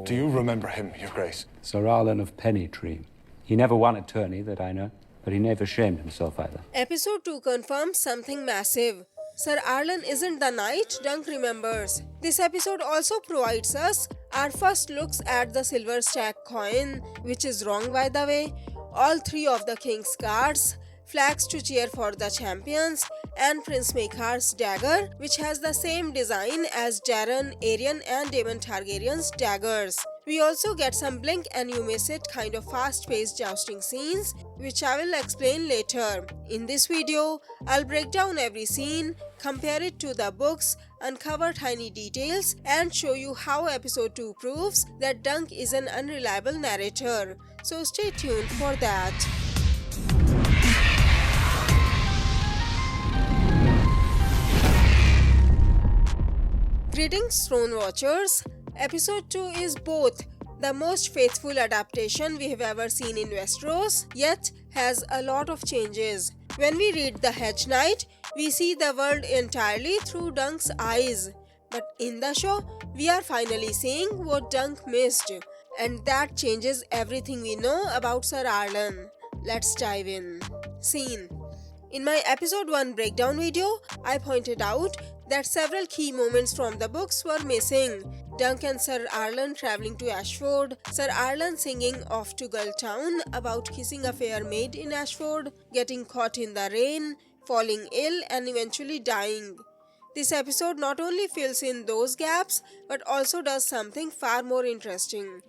Do you remember him, Your Grace? Ser Arlan of Pennytree. He never won a tourney that I know, but he never shamed himself either. Episode 2 confirms something massive. Ser Arlan isn't the knight Dunk remembers. This episode also provides us our first looks at the silver stack coin, which is wrong by the way, all three of the Kingsguards, flags to cheer for the champions, and Prince Maekar's dagger, which has the same design as Daeron, Aerion and Daemon Targaryen's daggers. We also get some blink and you miss it kind of fast-paced jousting scenes, which I will explain later. In this video, I'll break down every scene, compare it to the books, uncover tiny details, and show you how episode 2 proves that Dunk is an unreliable narrator. So stay tuned for that. Greetings, Throne Watchers. Episode 2 is both the most faithful adaptation we have ever seen in Westeros, yet has a lot of changes. When we read the Hedge Knight, we see the world entirely through Dunk's eyes. But in the show, we are finally seeing what Dunk missed, and that changes everything we know about Ser Arlan. Let's dive in. Scene. In my episode 1 breakdown video, I pointed out that several key moments from the books were missing. Dunk and Ser Arlan traveling to Ashford, Ser Arlan singing off to Gull Town about kissing a fair maid in Ashford, getting caught in the rain, falling ill and eventually dying. This episode not only fills in those gaps, but also does something far more interesting.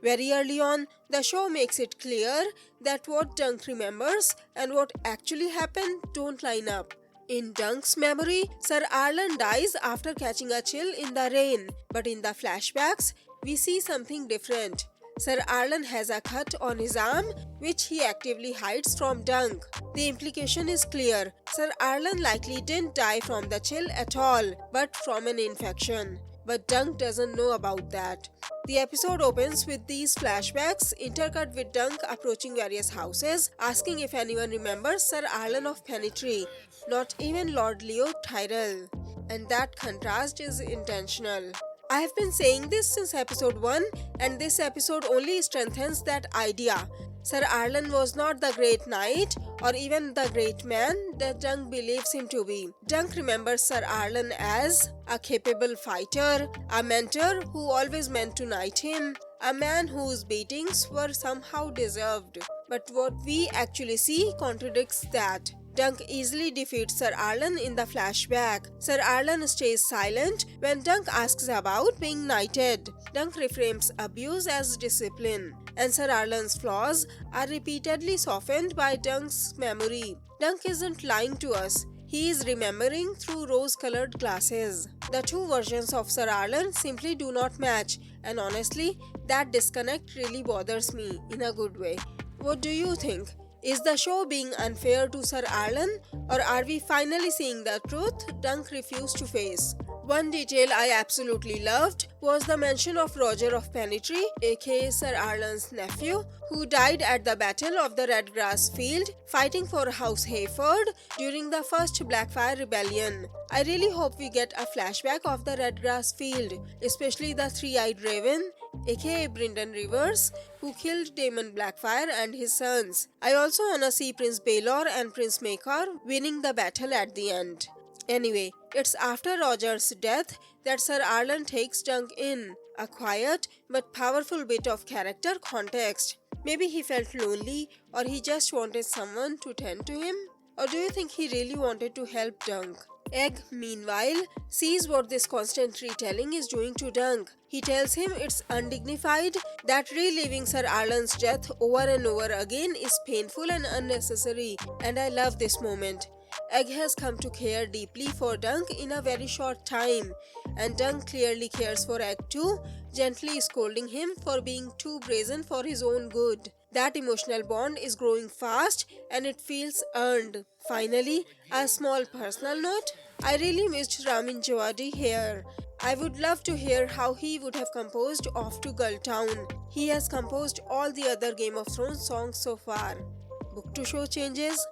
Very early on, the show makes it clear that what Dunk remembers and what actually happened don't line up. In Dunk's memory, Ser Arlan dies after catching a chill in the rain, but in the flashbacks, we see something different. Ser Arlan has a cut on his arm, which he actively hides from Dunk. The implication is clear. Ser Arlan likely didn't die from the chill at all, but from an infection. But Dunk doesn't know about that. The episode opens with these flashbacks, intercut with Dunk approaching various houses, asking if anyone remembers Ser Arlan of Pennytree, not even Lord Leo Tyrell. And that contrast is intentional. I have been saying this since episode 1, and this episode only strengthens that idea. Ser Arlan was not the great knight or even the great man that Dunk believes him to be. Dunk remembers Ser Arlan as a capable fighter, a mentor who always meant to knight him, a man whose beatings were somehow deserved. But what we actually see contradicts that. Dunk easily defeats Ser Arlan in the flashback. Ser Arlan stays silent when Dunk asks about being knighted. Dunk reframes abuse as discipline, and Ser Arlan's flaws are repeatedly softened by Dunk's memory. Dunk isn't lying to us. He is remembering through rose-colored glasses. The two versions of Ser Arlan simply do not match, and honestly, that disconnect really bothers me in a good way. What do you think? Is the show being unfair to Ser Arlan, or are we finally seeing the truth Dunk refused to face? One detail I absolutely loved was the mention of Roger of Pennytree, aka Ser Arlan's nephew, who died at the Battle of the Redgrass Field fighting for House Hayford during the first Blackfire Rebellion. I really hope we get a flashback of the Redgrass Field, especially the three-eyed raven, aka Brynden Rivers, who killed Daemon Blackfire and his sons. I also wanna see Prince Baelor and Prince Maekar winning the battle at the end. Anyway, it's after Roger's death that Ser Arlan takes Dunk in, a quiet but powerful bit of character context. Maybe he felt lonely, or he just wanted someone to tend to him? Or do you think he really wanted to help Dunk? Egg, meanwhile, sees what this constant retelling is doing to Dunk. He tells him it's undignified, that reliving Ser Arlan's death over and over again is painful and unnecessary, and I love this moment. Egg has come to care deeply for Dunk in a very short time, and Dunk clearly cares for Egg too, gently scolding him for being too brazen for his own good. That emotional bond is growing fast and it feels earned. Finally, a small personal note. I really missed Ramin Djawadi here. I would love to hear how he would have composed Off to Gull Town. He has composed all the other Game of Thrones songs so far. Book to show changes.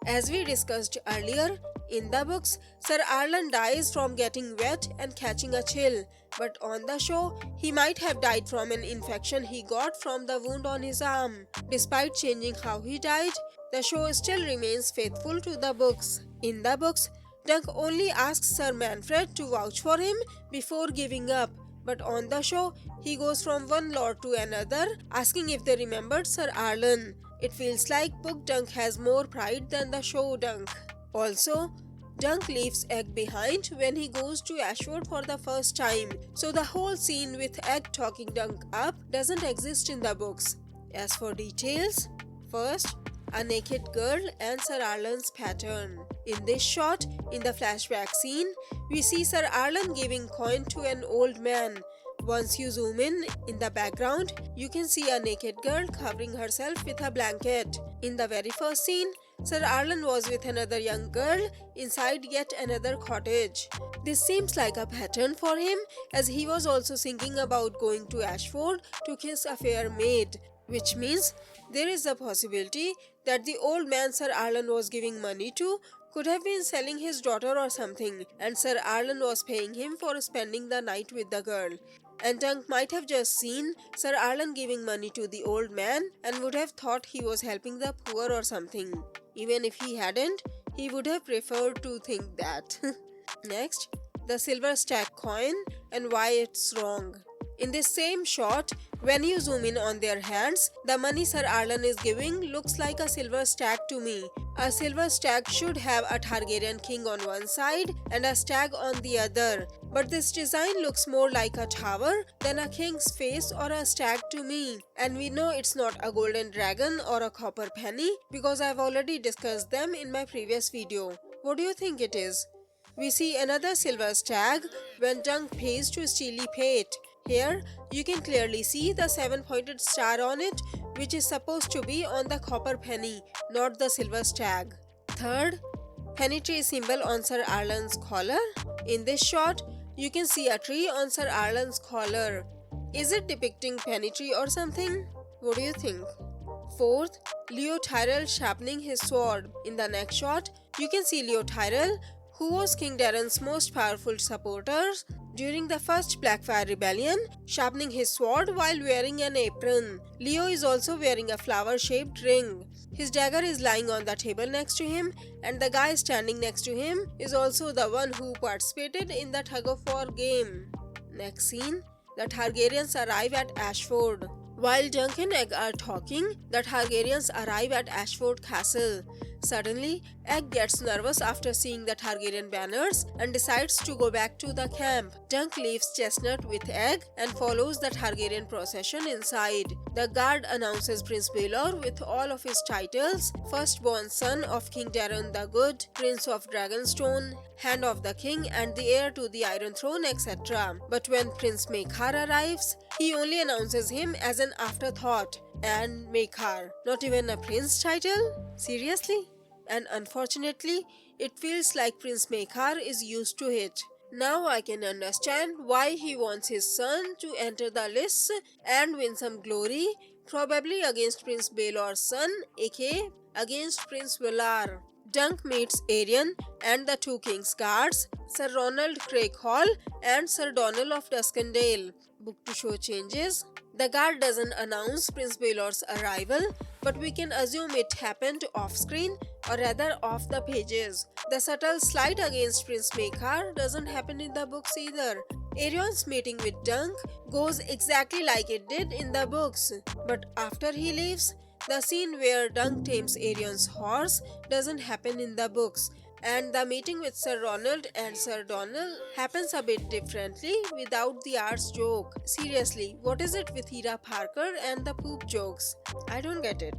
As we discussed earlier, In the books, Ser Arlan dies from getting wet and catching a chill, but on the show, he might have died from an infection he got from the wound on his arm. Despite changing how he died, the show still remains faithful to the books. In the books, Dunk only asks Sir Manfred to vouch for him before giving up, but on the show, he goes from one lord to another, asking if they remembered Ser Arlan. It feels like book Dunk has more pride than the show Dunk. Also, Dunk leaves Egg behind when he goes to Ashford for the first time, so the whole scene with Egg talking Dunk up doesn't exist in the books. As for details, first, a naked girl and Ser Arlan's pattern. In this shot, in the flashback scene, we see Ser Arlan giving coin to an old man. Once you zoom in the background, you can see a naked girl covering herself with a blanket. In the very first scene, Ser Arlan was with another young girl inside yet another cottage. This seems like a pattern for him, as he was also thinking about going to Ashford to kiss a fair maid, which means there is a possibility that the old man Ser Arlan was giving money to could have been selling his daughter or something, and Ser Arlan was paying him for spending the night with the girl. And Dunk might have just seen Ser Arlan giving money to the old man and would have thought he was helping the poor or something. Even if he hadn't, he would have preferred to think that. Next, the silver stack coin and why it's wrong. In this same shot, when you zoom in on their hands, the money Ser Arlan is giving looks like a silver stack to me. A silver stack should have a Targaryen king on one side and a stag on the other, but this design looks more like a tower than a king's face or a stag to me. And we know it's not a golden dragon or a copper penny because I've already discussed them in my previous video. What do you think it is? We see another silver stag when Dunk pays to Steely Pate. Here, you can clearly see the 7-pointed star on it, which is supposed to be on the copper penny, not the silver stag. Third, penny tree symbol on Ser Arlan's collar. In this shot, you can see a tree on Ser Arlan's collar. Is it depicting penny tree or something? What do you think? Fourth, Leo Tyrell sharpening his sword. In the next shot, you can see Leo Tyrell, who was King Darren's most powerful supporters during the first Blackfire Rebellion, sharpening his sword while wearing an apron. Leo is also wearing a flower-shaped ring. His dagger is lying on the table next to him, and the guy standing next to him is also the one who participated in the tug-of-war game. Next scene, the Targaryens arrive at Ashford. While Duncan and Egg are talking, the Targaryens arrive at Ashford Castle. Suddenly, Egg gets nervous after seeing the Targaryen banners and decides to go back to the camp. Dunk leaves Chestnut with Egg and follows the Targaryen procession inside. The guard announces Prince Baelor with all of his titles: firstborn son of King Darren the Good, Prince of Dragonstone, Hand of the King, and the heir to the Iron Throne, etc. But when Prince Maekar arrives, he only announces him as an afterthought. And Maekar, not even a prince title? Seriously? And unfortunately, it feels like Prince Maekar is used to it. Now I can understand why he wants his son to enter the lists and win some glory, probably against Prince Baelor's son, aka against Prince Valarr. Dunk meets Aerion and the two Kingsguards, Sir Ronald Craighall and Sir Donald of Duskendale. Book to show changes. The guard doesn't announce Prince Baelor's arrival, but we can assume it happened off-screen, or rather off the pages. The subtle slight against Prince Maekar doesn't happen in the books either. Aerion's meeting with Dunk goes exactly like it did in the books, but after he leaves, the scene where Dunk tames Aerion's horse doesn't happen in the books, and the meeting with Sir Ronald and Sir Donald happens a bit differently without the arse joke. Seriously, what is it with Hira Parker and the poop jokes? I don't get it.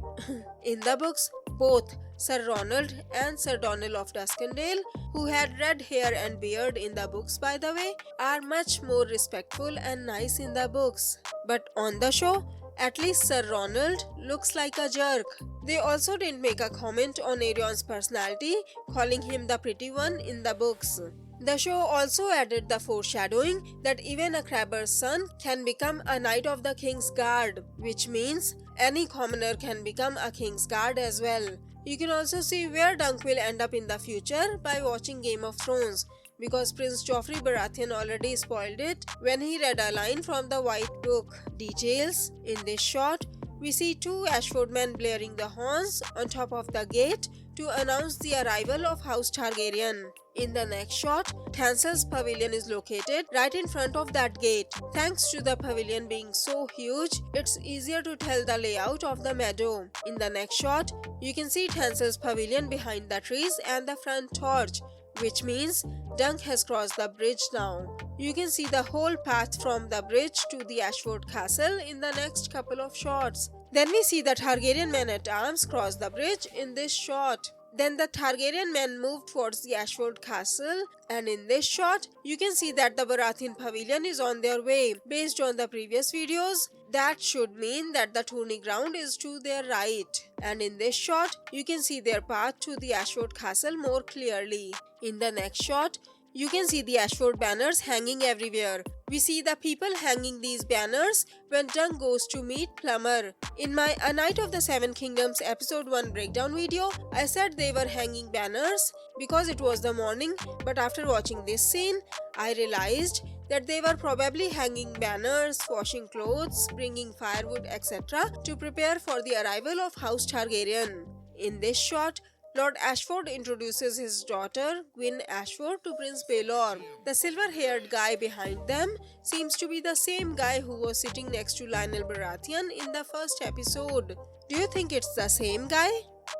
In the books, both Sir Ronald and Sir Donald of Duskendale, who had red hair and beard in the books by the way, are much more respectful and nice in the books. But on the show, at least Sir Ronald looks like a jerk. They also didn't make a comment on Aerion's personality, calling him the pretty one in the books. The show also added the foreshadowing that even a crabber's son can become a knight of the Kingsguard, which means any commoner can become a Kingsguard as well. You can also see where Dunk will end up in the future by watching Game of Thrones, because Prince Joffrey Baratheon already spoiled it when he read a line from the White Book. Details: in this shot, we see two Ashford men blaring the horns on top of the gate to announce the arrival of House Targaryen. In the next shot, Tanselle's pavilion is located right in front of that gate. Thanks to the pavilion being so huge, it's easier to tell the layout of the meadow. In the next shot, you can see Tanselle's pavilion behind the trees and the front torch, which means Dunk has crossed the bridge now. You can see the whole path from the bridge to the Ashford Castle in the next couple of shots. Then we see the Targaryen men-at-arms cross the bridge in this shot. Then the Targaryen men move towards the Ashford Castle, and in this shot, you can see that the Baratheon pavilion is on their way. Based on the previous videos, that should mean that the tourney ground is to their right. And in this shot, you can see their path to the Ashford Castle more clearly. In the next shot, you can see the Ashford banners hanging everywhere. We see the people hanging these banners when Dunk goes to meet Plummer. In my A Night of the Seven Kingdoms episode 1 breakdown video, I said they were hanging banners because it was the morning, but after watching this scene, I realized that they were probably hanging banners, washing clothes, bringing firewood, etc. to prepare for the arrival of House Targaryen. In this shot, Lord Ashford introduces his daughter, Gwyn Ashford, to Prince Baelor. The silver-haired guy behind them seems to be the same guy who was sitting next to Lionel Baratheon in the first episode. Do you think it's the same guy?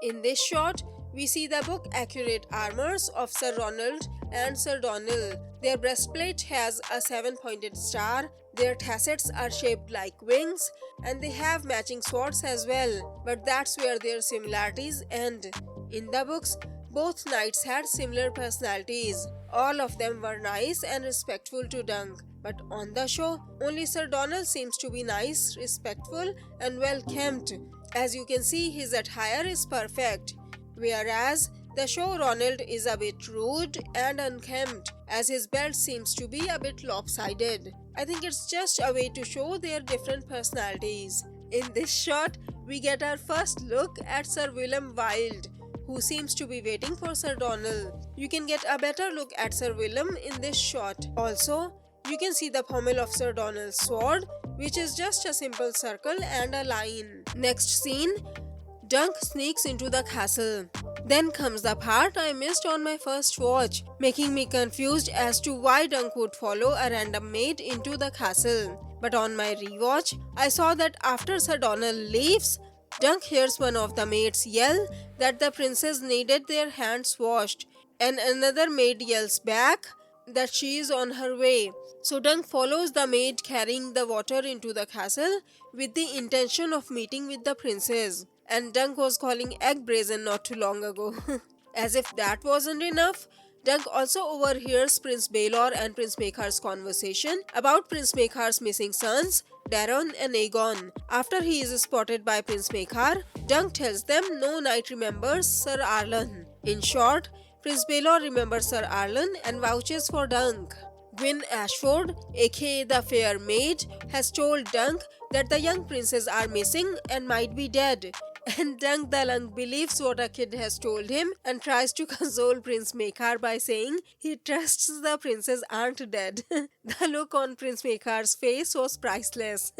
In this shot, we see the book accurate armors of Sir Ronald and Sir Donal. Their breastplate has a 7-pointed star, their tassets are shaped like wings, and they have matching swords as well. But that's where their similarities end. In the books, both knights had similar personalities. All of them were nice and respectful to Dunk. But on the show, only Sir Donal seems to be nice, respectful, and well-kempt. As you can see, his attire is perfect. Whereas, the show Ronald is a bit rude and unkempt, as his belt seems to be a bit lopsided. I think it's just a way to show their different personalities. In this shot, we get our first look at Sir Willem Wilde, who seems to be waiting for Sir Donal. You can get a better look at Sir Willem in this shot. Also, you can see the pommel of Sir Donal's sword, which is just a simple circle and a line. Next scene, Dunk sneaks into the castle. Then comes the part I missed on my first watch, making me confused as to why Dunk would follow a random maid into the castle. But on my rewatch, I saw that after Sir Donal leaves, Dunk hears one of the maids yell that the princess needed their hands washed, and another maid yells back that she is on her way. So Dunk follows the maid carrying the water into the castle with the intention of meeting with the princess. And Dunk was calling egg brazen not too long ago. As if that wasn't enough, Dunk also overhears Prince Baelor and Prince Maekar's conversation about Prince Maekar's missing sons, Daron and Aegon. After he is spotted by Prince Maekar, Dunk tells them no knight remembers Ser Arlan. In short, Prince Baelor remembers Ser Arlan and vouches for Dunk. Gwyn Ashford, aka the Fair Maid, has told Dunk that the young princes are missing and might be dead. And Dunk the Lunk believes what a kid has told him and tries to console Prince Maekar by saying he trusts the princes aren't dead. The look on Prince Maekar's face was priceless.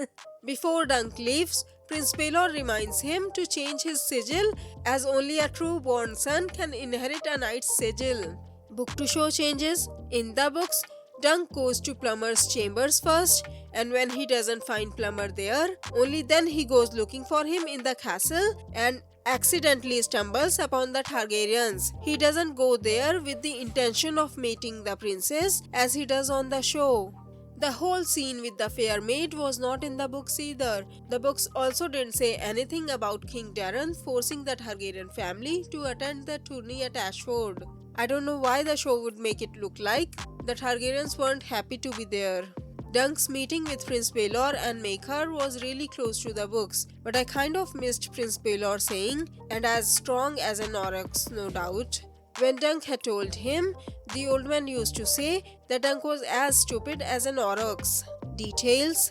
Before Dunk leaves, Prince Baelor reminds him to change his sigil, as only a true-born son can inherit a knight's sigil. Book to show changes. In the books, Dunk goes to Plummer's chambers first, and when he doesn't find Plummer there, only then he goes looking for him in the castle and accidentally stumbles upon the Targaryens. He doesn't go there with the intention of meeting the princess as he does on the show. The whole scene with the fair maid was not in the books either. The books also didn't say anything about King Daron forcing the Targaryen family to attend the tourney at Ashford. I don't know why the show would make it look like the Targaryens weren't happy to be there. Dunk's meeting with Prince Baelor and Maekar was really close to the books, but I kind of missed Prince Baelor saying, "and as strong as an oryx, no doubt." When Dunk had told him, the old man used to say that Dunk was as stupid as an oryx. Details.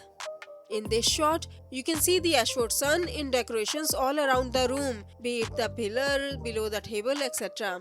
In this shot, you can see the Ashford sun in decorations all around the room, be it the pillar, below the table, etc.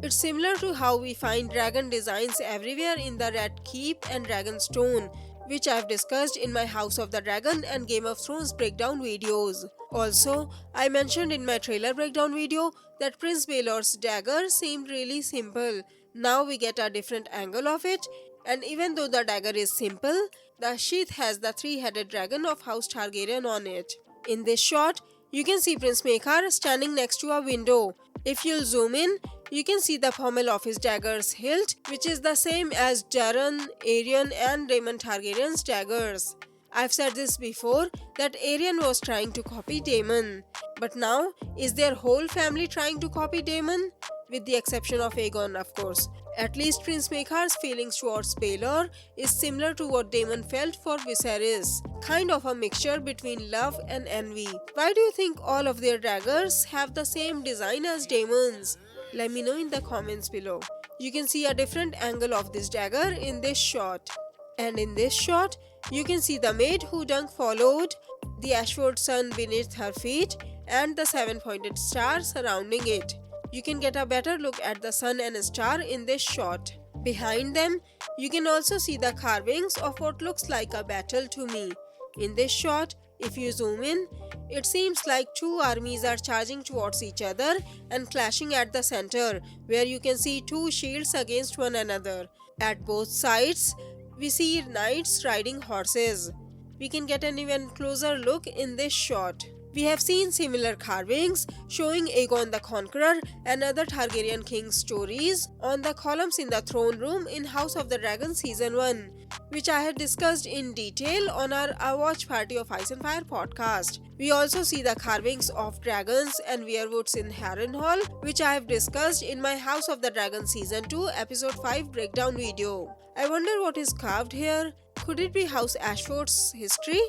It's similar to how we find dragon designs everywhere in the Red Keep and Dragonstone, which I've discussed in my House of the Dragon and Game of Thrones breakdown videos. Also, I mentioned in my trailer breakdown video that Prince Baelor's dagger seemed really simple. Now we get a different angle of it, and even though the dagger is simple, the sheath has the three-headed dragon of House Targaryen on it. In this shot, you can see Prince Maekar standing next to a window. If you'll zoom in, you can see the pommel of his dagger's hilt, which is the same as Daron, Aerion and Daemon Targaryen's daggers. I've said this before, that Aerion was trying to copy Daemon. But now, is their whole family trying to copy Daemon? With the exception of Aegon, of course. At least Prince Maekar's feelings towards Baelor is similar to what Daemon felt for Viserys. Kind of a mixture between love and envy. Why do you think all of their daggers have the same design as Daemon's? Let me know in the comments below. You can see a different angle of this dagger in this shot. And in this shot, you can see the maid who Dunk followed, the Ashford sun beneath her feet, and the seven-pointed star surrounding it. You can get a better look at the sun and star in this shot. Behind them, you can also see the carvings of what looks like a battle to me. In this shot, if you zoom in, it seems like two armies are charging towards each other and clashing at the center, where you can see two shields against one another. At both sides, we see knights riding horses. We can get an even closer look in this shot. We have seen similar carvings showing Aegon the Conqueror and other Targaryen kings' stories on the columns in the throne room in House of the Dragon Season 1, which I had discussed in detail on our A Watch Party of Ice and Fire podcast. We also see the carvings of dragons and werewolves in Harrenhal, which I have discussed in my House of the Dragon Season 2 Episode 5 breakdown video. I wonder what is carved here. Could it be House Ashford's history?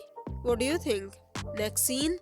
What do you think? Next scene,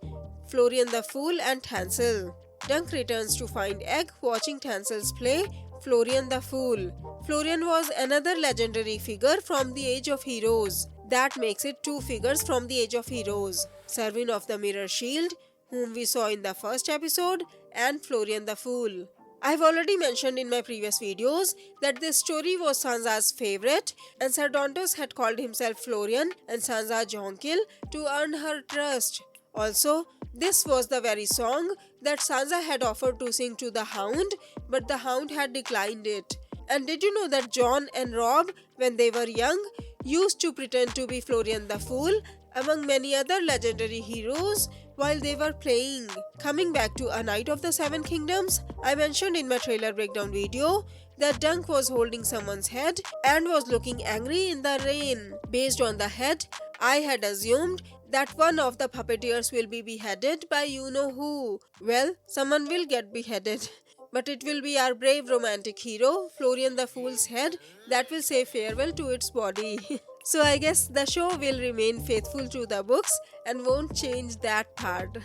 Florian the Fool and Tanselle. Dunk returns to find Egg watching Tanselle's play Florian the Fool. Florian was another legendary figure from the Age of Heroes. That makes it two figures from the Age of Heroes. Servant of the Mirror Shield, whom we saw in the first episode, and Florian the Fool. I've already mentioned in my previous videos that this story was Sansa's favorite, and Ser Dontos had called himself Florian and Sansa Jonquil to earn her trust. Also, this was the very song that Sansa had offered to sing to the Hound, but the Hound had declined it. And did you know that Jon and Robb, when they were young, used to pretend to be Florian the Fool, among many other legendary heroes, while they were playing? Coming back to A Knight of the Seven Kingdoms, I mentioned in my trailer breakdown video that Dunk was holding someone's head and was looking angry in the rain. Based on the head, I had assumed that one of the puppeteers will be beheaded by you-know-who. Well, someone will get beheaded. But it will be our brave romantic hero, Florian the Fool's head, that will say farewell to its body. So I guess the show will remain faithful to the books and won't change that part.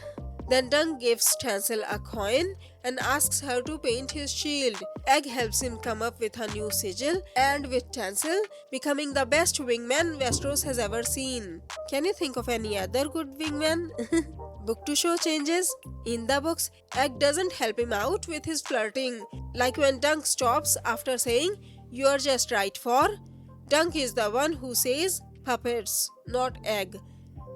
Then Dunk gives Tanselle a coin and asks her to paint his shield. Egg helps him come up with a new sigil, and with Tanselle becoming the best wingman Westeros has ever seen. Can you think of any other good wingman? Book to show changes. In the books, Egg doesn't help him out with his flirting. Like when Dunk stops after saying, "You're just right for," Dunk is the one who says puppets, not Egg.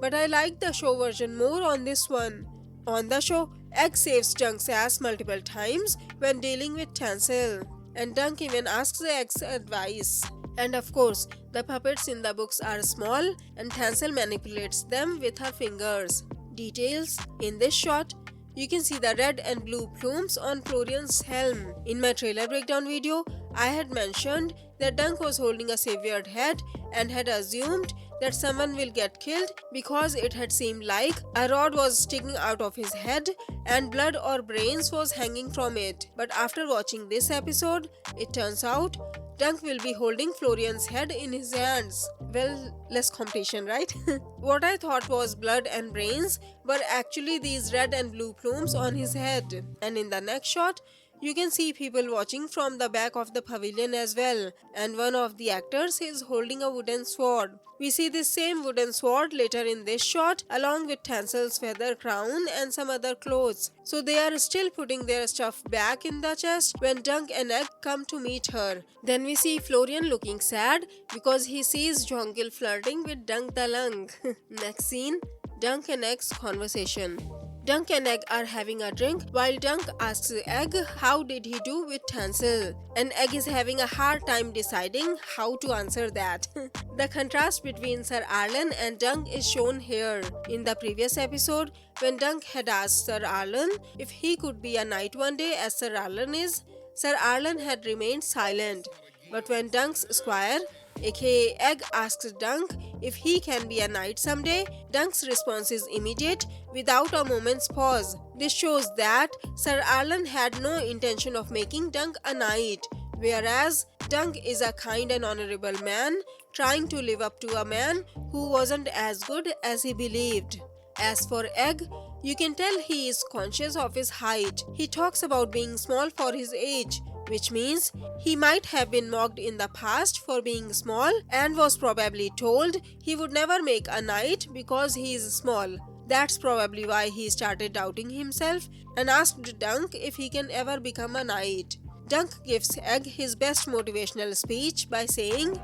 But I like the show version more on this one. On the show, Egg saves Dunk's ass multiple times when dealing with Tanselle, and Dunk even asks Egg's advice. And of course, the puppets in the books are small, and Tanselle manipulates them with her fingers. Details. In this shot, you can see the red and blue plumes on Florian's helm. In my trailer breakdown video, I had mentioned that Dunk was holding a severed head and had assumed that someone will get killed because it had seemed like a rod was sticking out of his head and blood or brains was hanging from it. But after watching this episode, it turns out Dunk will be holding Florian's head in his hands. Well, less competition, right? What I thought was blood and brains were actually these red and blue plumes on his head. And in the next shot, You can see people watching from the back of the pavilion as well, and one of the actors is holding a wooden sword. We see this same wooden sword later in this shot along with Tanselle's feather crown and some other clothes. So they are still putting their stuff back in the chest when Dunk and Egg come to meet her. Then we see Florian looking sad because he sees Jonquil flirting with Dunk the Lung. Next scene, Dunk and Egg's conversation. Dunk and Egg are having a drink while Dunk asks Egg how did he do with Tanselle, and Egg is having a hard time deciding how to answer that. The contrast between Ser Arlan and Dunk is shown here. In the previous episode, when Dunk had asked Ser Arlan if he could be a knight one day as Ser Arlan is, Ser Arlan had remained silent. But when Dunk's squire, aka Egg, asks Dunk if he can be a knight someday, Dunk's response is immediate, without a moment's pause. This shows that Ser Arlan had no intention of making Dunk a knight, whereas Dunk is a kind and honorable man trying to live up to a man who wasn't as good as he believed. As for Egg, you can tell he is conscious of his height. He talks about being small for his age, which means he might have been mocked in the past for being small and was probably told he would never make a knight because he is small. That's probably why he started doubting himself and asked Dunk if he can ever become a knight. Dunk gives Egg his best motivational speech by saying,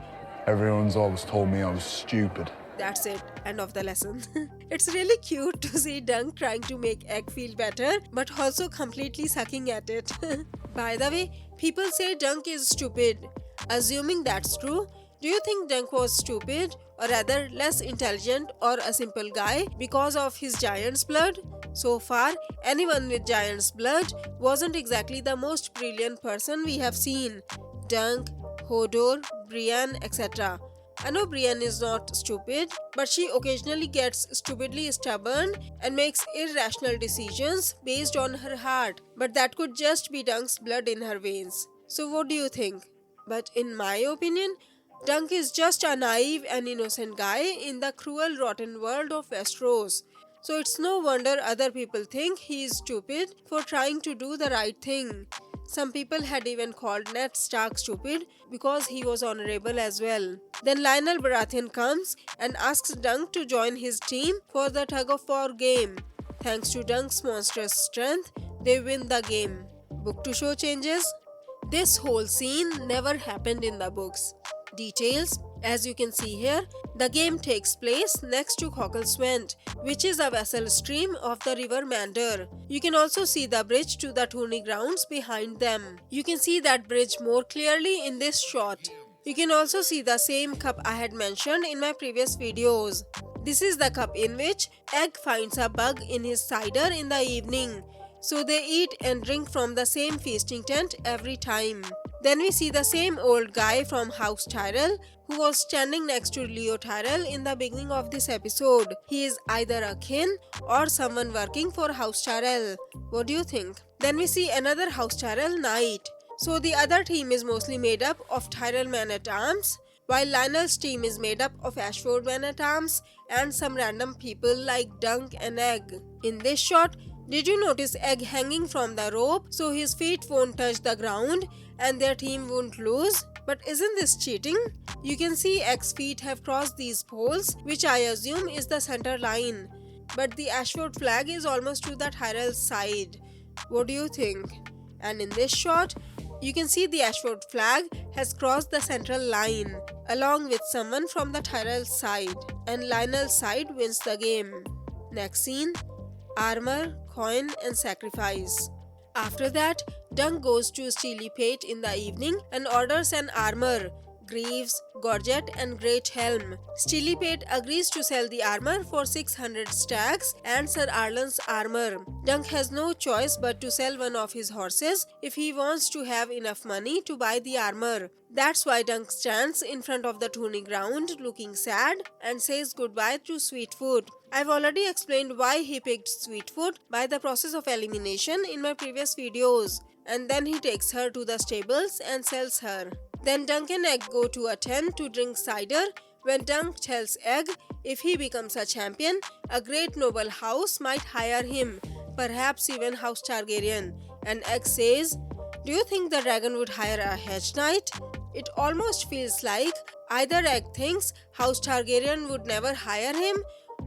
"Everyone's always told me I was stupid." That's it. End of the lesson. It's really cute to see Dunk trying to make Egg feel better, but also completely sucking at it. By the way, people say Dunk is stupid. Assuming that's true, do you think Dunk was stupid, or rather less intelligent or a simple guy because of his giant's blood? So far, anyone with giant's blood wasn't exactly the most brilliant person we have seen. Dunk, Hodor, Brienne, etc. I know Brienne is not stupid, but she occasionally gets stupidly stubborn and makes irrational decisions based on her heart. But that could just be Dunk's blood in her veins. So what do you think? But in my opinion, Dunk is just a naive and innocent guy in the cruel, rotten world of Westeros. So it's no wonder other people think he is stupid for trying to do the right thing. Some people had even called Ned Stark stupid because he was honorable as well. Then Lionel Baratheon comes and asks Dunk to join his team for the tug-of-war game. Thanks to Dunk's monstrous strength, they win the game. Book to show changes? This whole scene never happened in the books. Details: as you can see here, the game takes place next to Cockelswent, which is a vessel stream of the river Mander. You can also see the bridge to the tourney grounds behind them. You can see that bridge more clearly in this shot. You can also see the same cup I had mentioned in my previous videos. This is the cup in which Egg finds a bug in his cider in the evening. So they eat and drink from the same feasting tent every time. Then we see the same old guy from House Tyrell who was standing next to Leo Tyrell in the beginning of this episode. He is either a kin or someone working for House Tyrell. What do you think? Then we see another House Tyrell knight. So the other team is mostly made up of Tyrell men-at-arms, while Lionel's team is made up of Ashford men-at-arms and some random people like Dunk and Egg. In this shot, did you notice Egg hanging from the rope so his feet won't touch the ground and their team won't lose? But isn't this cheating? You can see Egg's feet have crossed these poles, which I assume is the center line. But the Ashford flag is almost to the Tyrell's side. What do you think? And in this shot, you can see the Ashford flag has crossed the central line, along with someone from the Tyrell's side, and Lionel's side wins the game. Next scene: armor, coin and sacrifice. After that, Dunk goes to Steely Pate in the evening and orders an armor, greaves, gorget and great helm. Steely Pate agrees to sell the armor for 600 stacks and Ser Arlan's armor. Dunk has no choice but to sell one of his horses if he wants to have enough money to buy the armor. That's why Dunk stands in front of the tourney ground looking sad and says goodbye to Sweetfoot. I've already explained why he picked Sweetfoot by the process of elimination in my previous videos, and then he takes her to the stables and sells her. Then Dunk and Egg go to a tent to drink cider when Dunk tells Egg if he becomes a champion, a great noble house might hire him, perhaps even House Targaryen, and Egg says, Do you think the dragon would hire a Hedge Knight? It almost feels like either Egg thinks House Targaryen would never hire him,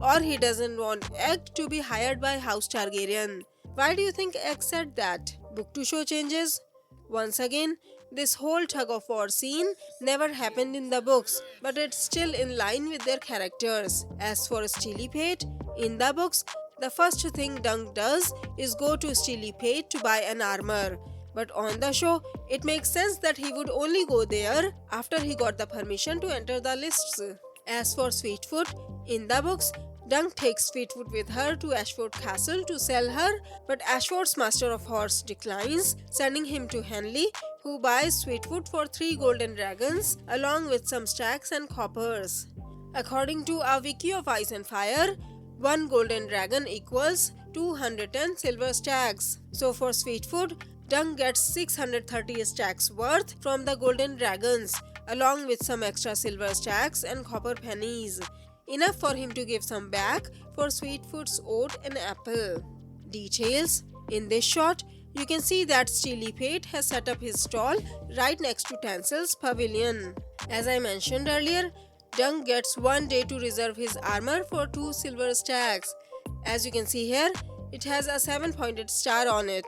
or he doesn't want Egg to be hired by House Targaryen. Why do you think Egg said that? Book to show changes? Once again, this whole tug-of-war scene never happened in the books, but it's still in line with their characters. As for Steely Pate, in the books, the first thing Dunk does is go to Steely Pate to buy an armor. But on the show, it makes sense that he would only go there after he got the permission to enter the lists. As for Sweetfoot, in the books, Dunk takes Sweetfoot with her to Ashford Castle to sell her, but Ashford's Master of Horse declines, sending him to Henley, who buys Sweetfoot for 3 golden dragons along with some stacks and coppers. According to a wiki of Ice and Fire, 1 golden dragon equals 210 silver stacks. So for Sweetfoot, Dunk gets 630 stacks worth from the golden dragons, along with some extra silver stacks and copper pennies. Enough for him to give some back for Sweetfoot's oat and apple. Details. In this shot, you can see that Steely Pate has set up his stall right next to Tanselle's pavilion. As I mentioned earlier, Dunk gets 1 day to reserve his armor for 2 silver stacks. As you can see here, it has a 7-pointed star on it,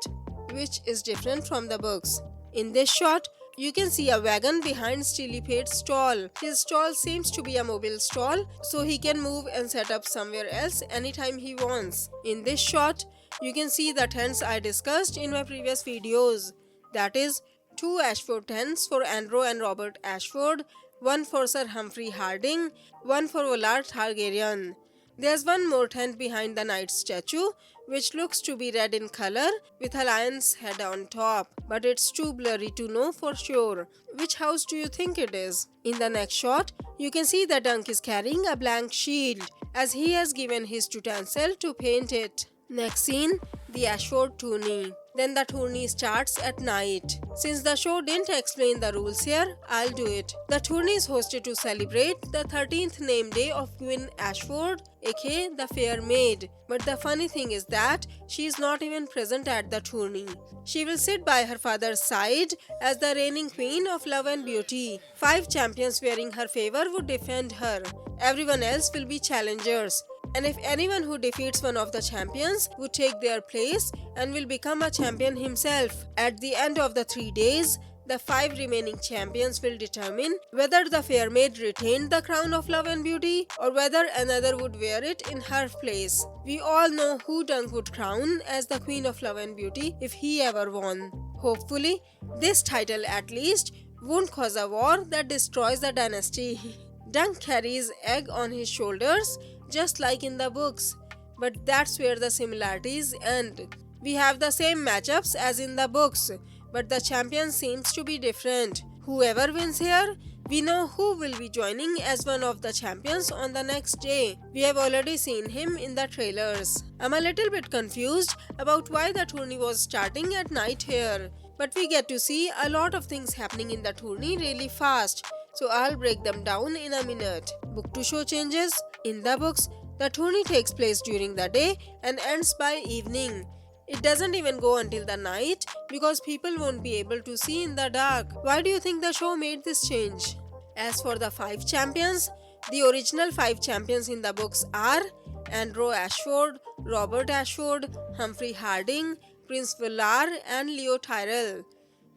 which is different from the books. In this shot, you can see a wagon behind Steely Pate's stall. His stall seems to be a mobile stall, so he can move and set up somewhere else anytime he wants. In this shot, you can see the tents I discussed in my previous videos. That is, 2 Ashford tents for Andrew and Robert Ashford, 1 for Sir Humphrey Harding, 1 for Valarr Targaryen. There's 1 more tent behind the knight's statue, which looks to be red in color with a lion's head on top, but it's too blurry to know for sure. Which house do you think it is? In the next shot, you can see that Dunk is carrying a blank shield, as he has given his to Tanselle to paint it. Next scene, the Ashford Tourney. Then the tourney starts at night. Since the show didn't explain the rules here, I'll do it. The tourney is hosted to celebrate the 13th name day of Queen Ashford, aka the Fair Maid. But the funny thing is that she is not even present at the tourney. She will sit by her father's side as the reigning queen of love and beauty. 5 champions wearing her favor would defend her. Everyone else will be challengers. And if anyone who defeats one of the champions would take their place and will become a champion himself. At the end of the 3 days, the 5 remaining champions will determine whether the Fair Maid retained the crown of love and beauty or whether another would wear it in her place. We all know who Dunk would crown as the Queen of Love and Beauty if he ever won. Hopefully, this title at least won't cause a war that destroys the dynasty. Dunk carries Egg on his shoulders, just like in the books, but that's where the similarities end. We have the same matchups as in the books, but the champion seems to be different. Whoever wins here, we know who will be joining as one of the champions on the next day. We have already seen him in the trailers. I'm a little bit confused about why the tourney was starting at night here, but we get to see a lot of things happening in the tourney really fast, so I'll break them down in a minute. Book to show changes. In the books, the tourney takes place during the day and ends by evening. It doesn't even go until the night because people won't be able to see in the dark. Why do you think the show made this change? As for the 5 champions, the original 5 champions in the books are Andrew Ashford, Robert Ashford, Humphrey Harding, Prince Valarr and Leo Tyrell.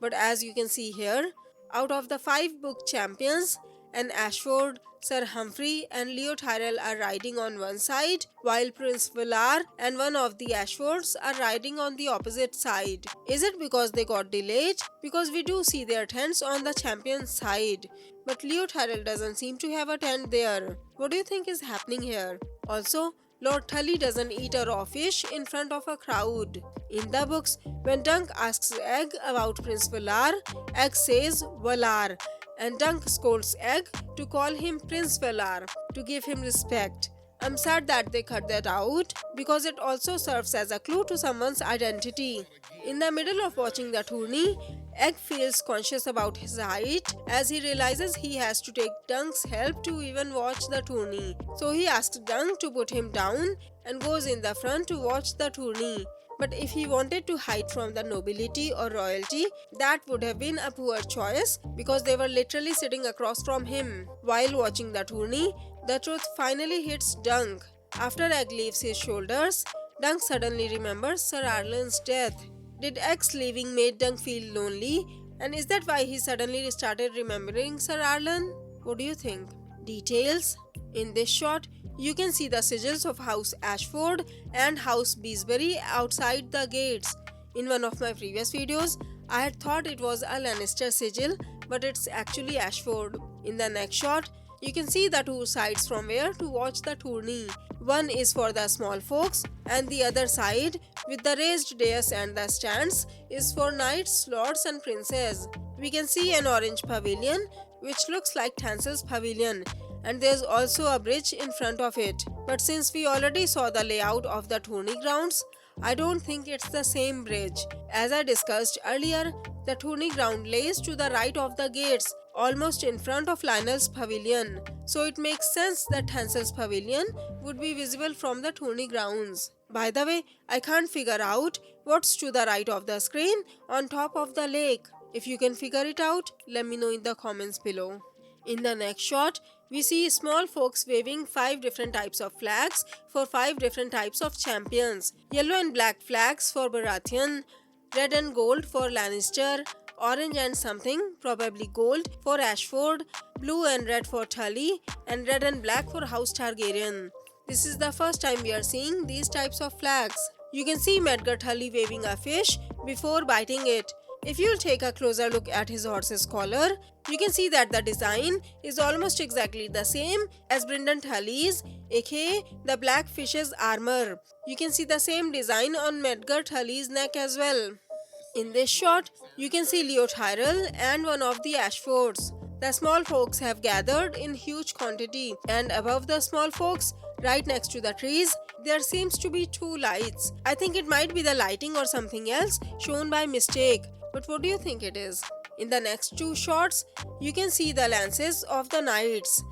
But as you can see here, out of the 5 book champions, an Ashford, Sir Humphrey and Leo Tyrell are riding on one side, while Prince Valarr and one of the Ashfords are riding on the opposite side. Is it because they got delayed? Because we do see their tents on the champion's side, but Leo Tyrell doesn't seem to have a tent there. What do you think is happening here? Also, Lord Tully doesn't eat a raw fish in front of a crowd. In the books, when Dunk asks Egg about Prince Valarr, Egg says Valarr, and Dunk scolds Egg to call him Prince Valarr to give him respect. I'm sad that they cut that out because it also serves as a clue to someone's identity. In the middle of watching the tourney, Egg feels conscious about his height as he realizes he has to take Dunk's help to even watch the tourney. So he asks Dunk to put him down and goes in the front to watch the tourney. But if he wanted to hide from the nobility or royalty, that would have been a poor choice because they were literally sitting across from him. While watching the tourney, the truth finally hits Dunk. After Egg leaves his shoulders, Dunk suddenly remembers Ser Arlan's death. Did Egg's leaving made Dunk feel lonely? And is that why he suddenly started remembering Ser Arlan? What do you think? Details. In this shot, you can see the sigils of House Ashford and House Beesbury outside the gates. In one of my previous videos, I had thought it was a Lannister sigil, but it's actually Ashford. In the next shot, you can see the two sides from where to watch the tourney. One is for the small folks, and the other side, with the raised dais and the stands, is for knights, lords and princes. We can see an orange pavilion, which looks like Tanselle's pavilion, and there's also a bridge in front of it. But since we already saw the layout of the tourney grounds, I don't think it's the same bridge. As I discussed earlier, the tourney ground lays to the right of the gates, almost in front of Lionel's pavilion. So it makes sense that Tanselle's pavilion would be visible from the tourney grounds. By the way, I can't figure out what's to the right of the screen on top of the lake. If you can figure it out, let me know in the comments below. In the next shot, we see small folks waving 5 different types of flags for 5 different types of champions. Yellow and black flags for Baratheon, red and gold for Lannister, orange and something, probably gold, for Ashford, blue and red for Tully, and red and black for House Targaryen. This is the first time we are seeing these types of flags. You can see Maekar Tully waving a fish before biting it. If you'll take a closer look at his horse's collar, you can see that the design is almost exactly the same as Brynden Tully's, aka the black fish's armor. You can see the same design on Maekar Tully's neck as well. In this shot, you can see Leo Tyrell and one of the Ashfords. The small folks have gathered in huge quantity, and above the small folks, right next to the trees, there seems to be 2 lights. I think it might be the lighting or something else shown by mistake. But what do you think it is? In the next 2 shots, you can see the lances of the knights.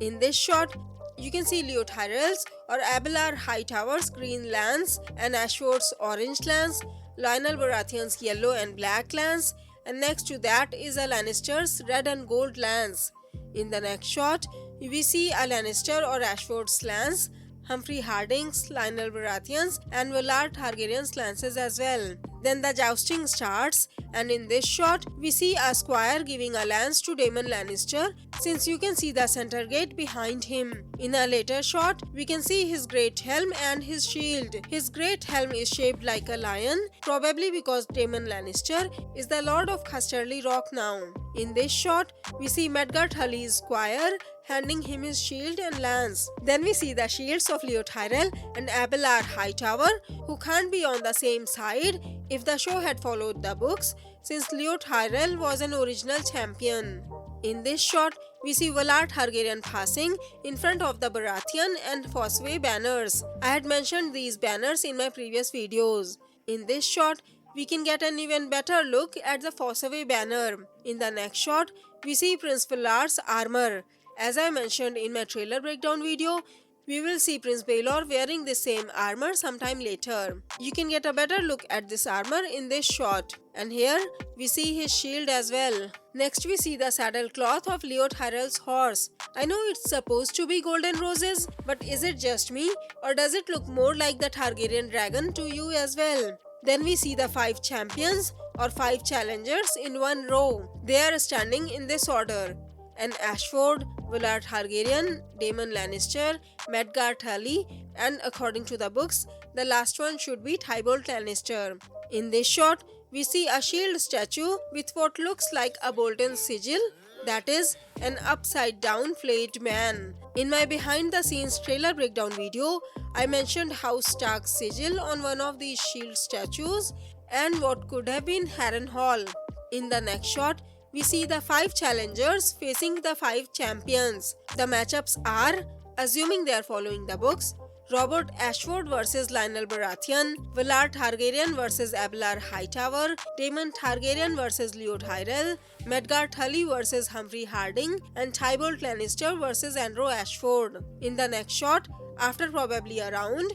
In this shot, you can see Leo Tyrell's or Abelar Hightower's green lance and Ashford's orange lance, Lionel Baratheon's yellow and black lance, and next to that is a Lannister's red and gold lance. In the next shot, we see a Lannister or Ashford's lance, Humphrey Harding's, Lionel Baratheon's, and Valarr Targaryen's lances as well. Then the jousting starts, and in this shot, we see a squire giving a lance to Daemon Lannister, since you can see the center gate behind him. In a later shot, we can see his great helm and his shield. His great helm is shaped like a lion, probably because Daemon Lannister is the Lord of Casterly Rock now. In this shot, we see Maekar Tully's squire handing him his shield and lance. Then we see the shields of Leo Tyrell and Abelar Hightower, who can't be on the same side if the show had followed the books, since Leo Tyrell was an original champion. In this shot, we see Valarr Targaryen passing in front of the Baratheon and Fossway banners. I had mentioned these banners in my previous videos. In this shot, we can get an even better look at the Fossway banner. In the next shot, we see Prince Valarr's armor. As I mentioned in my trailer breakdown video, we will see Prince Baelor wearing the same armor sometime later. You can get a better look at this armor in this shot. And here, we see his shield as well. Next we see the saddle cloth of Leo Tyrell's horse. I know it's supposed to be golden roses, but is it just me, or does it look more like the Targaryen dragon to you as well? Then we see the 5 champions or 5 challengers in one row. They are standing in this order: and Ashford, Valarr Targaryen, Daemon Lannister, Maekar Tully, and according to the books, the last one should be Tybolt Lannister. In this shot, we see a shield statue with what looks like a Bolton sigil, that is, an upside down flayed man. In my behind the scenes trailer breakdown video, I mentioned House Stark's sigil on one of these shield statues and what could have been Harrenhal. In the next shot, we see the 5 challengers facing the 5 champions. The matchups are, assuming they are following the books, Robert Ashford vs Lionel Baratheon, Valarr Targaryen vs Abelar Hightower, Daemon Targaryen vs Leo Tyrell, Maekar Tully vs Humphrey Harding, and Tybolt Lannister vs Andrew Ashford. In the next shot, after probably a round,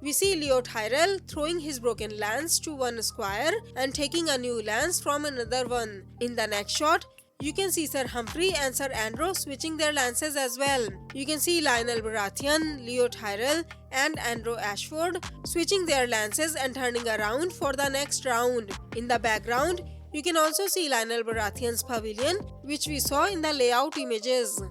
we see Leo Tyrell throwing his broken lance to one squire and taking a new lance from another one. In the next shot, you can see Sir Humphrey and Sir Andrew switching their lances as well. You can see Lionel Baratheon, Leo Tyrell and Andrew Ashford switching their lances and turning around for the next round. In the background, you can also see Lionel Baratheon's pavilion, which we saw in the layout images.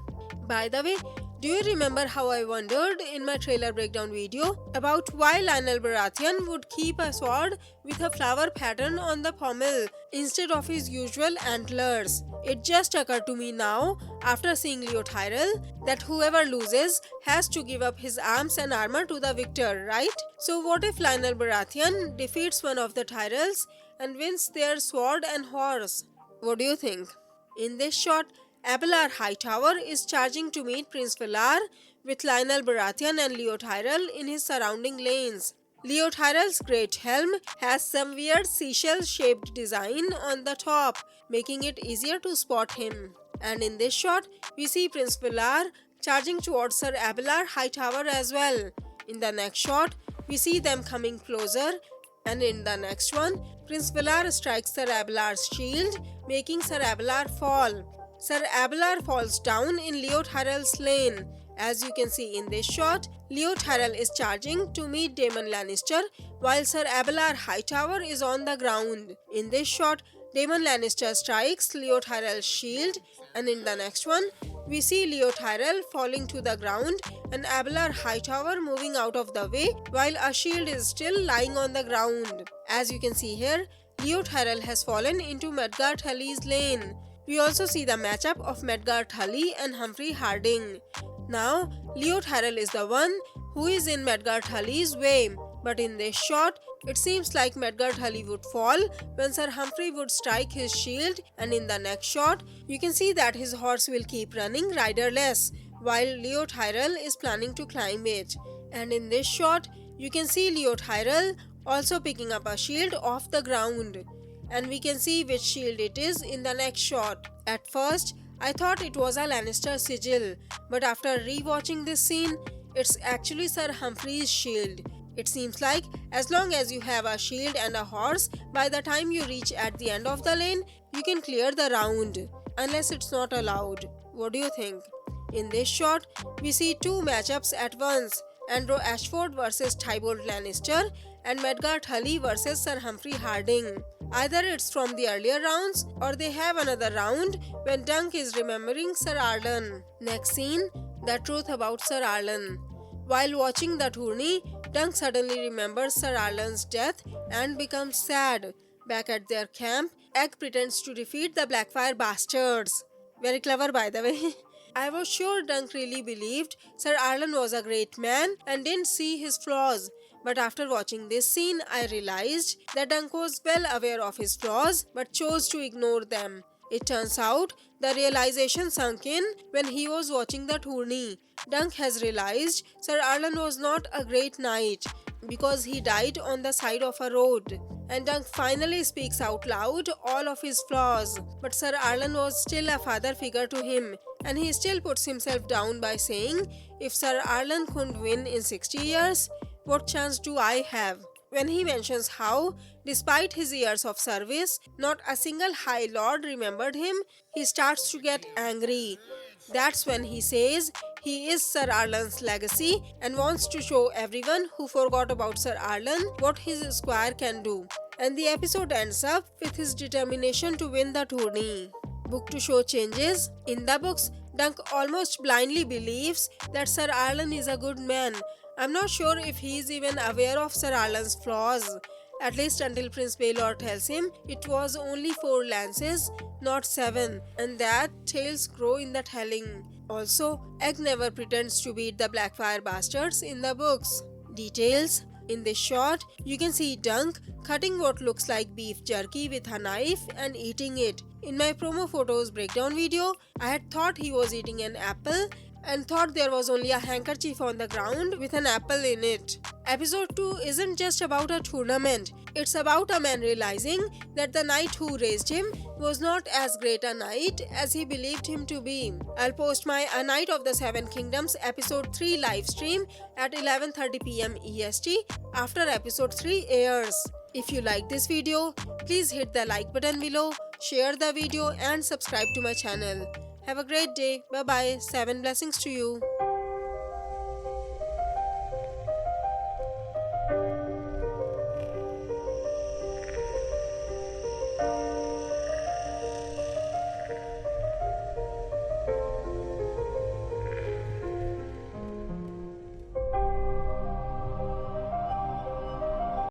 By the way, do you remember how I wondered in my trailer breakdown video about why Lionel Baratheon would keep a sword with a flower pattern on the pommel instead of his usual antlers? It just occurred to me now, after seeing Leo Tyrell, that whoever loses has to give up his arms and armor to the victor, right? So what if Lionel Baratheon defeats one of the Tyrells and wins their sword and horse? What do you think? In this shot, Abelard Hightower is charging to meet Prince Valarr with Lionel Baratheon and Leo Tyrell in his surrounding lanes. Leo Tyrell's great helm has some weird seashell-shaped design on the top, making it easier to spot him. And in this shot, we see Prince Valarr charging towards Sir Abelard Hightower as well. In the next shot, we see them coming closer, and in the next one, Prince Valarr strikes Sir Abelard's shield, making Sir Abelard fall. Sir Abelard falls down in Leo Tyrell's lane. As you can see in this shot, Leo Tyrell is charging to meet Daemon Lannister while Sir Abelard Hightower is on the ground. In this shot, Daemon Lannister strikes Leo Tyrell's shield, and in the next one, we see Leo Tyrell falling to the ground and Abelard Hightower moving out of the way while a shield is still lying on the ground. As you can see here, Leo Tyrell has fallen into Medgar Tully's lane. We also see the matchup of Medgar Tully and Humphrey Harding. Now, Leo Tyrell is the one who is in Medgar Tully's way, but in this shot, it seems like Medgar Tully would fall when Sir Humphrey would strike his shield, and in the next shot, you can see that his horse will keep running riderless, while Leo Tyrell is planning to climb it. And in this shot, you can see Leo Tyrell also picking up a shield off the ground. And we can see which shield it is in the next shot. At first, I thought it was a Lannister sigil, but after rewatching this scene, it's actually Sir Humphrey's shield. It seems like as long as you have a shield and a horse, by the time you reach at the end of the lane, you can clear the round, unless it's not allowed. What do you think? In this shot, we see two matchups at once, Andrew Ashford versus Tybolt Lannister and Medgar Tully versus Sir Humphrey Harding. Either it's from the earlier rounds or they have another round when Duncan is remembering Ser Arlan. Next scene, the truth about Ser Arlan. While watching the tourney, Duncan suddenly remembers Ser Arlan's death and becomes sad. Back at their camp, Egg pretends to defeat the Blackfire bastards. Very clever, by the way. I was sure Duncan really believed Ser Arlan was a great man and didn't see his flaws. But after watching this scene, I realized that Duncan was well aware of his flaws but chose to ignore them. It turns out the realization sunk in when he was watching the tourney. Duncan has realized Ser Arlan was not a great knight because he died on the side of a road. And Duncan finally speaks out loud all of his flaws. But Ser Arlan was still a father figure to him, and he still puts himself down by saying, if Ser Arlan couldn't win in 60 years, what chance do I have? When he mentions how, despite his years of service, not a single High Lord remembered him, he starts to get angry. That's when he says he is Ser Arlan's legacy and wants to show everyone who forgot about Ser Arlan what his squire can do. And the episode ends up with his determination to win the tourney. Book to show changes. In the books, Duncan almost blindly believes that Ser Arlan is a good man. I'm not sure if he is even aware of Ser Arlan's flaws, at least until Prince Baelor tells him it was only 4 lances, not 7, and that tales grow in the telling. Also, Egg never pretends to beat the Blackfire bastards in the books. Details. In this shot, you can see Dunk cutting what looks like beef jerky with a knife and eating it. In my promo photos breakdown video, I had thought he was eating an apple, and thought there was only a handkerchief on the ground with an apple in it. Episode 2 isn't just about a tournament, it's about a man realizing that the knight who raised him was not as great a knight as he believed him to be. I'll post my A Knight of the Seven Kingdoms episode 3 live stream at 11:30 PM EST after episode 3 airs. If you like this video, please hit the like button below, share the video and subscribe to my channel. Have a great day. Bye bye. 7 blessings to you.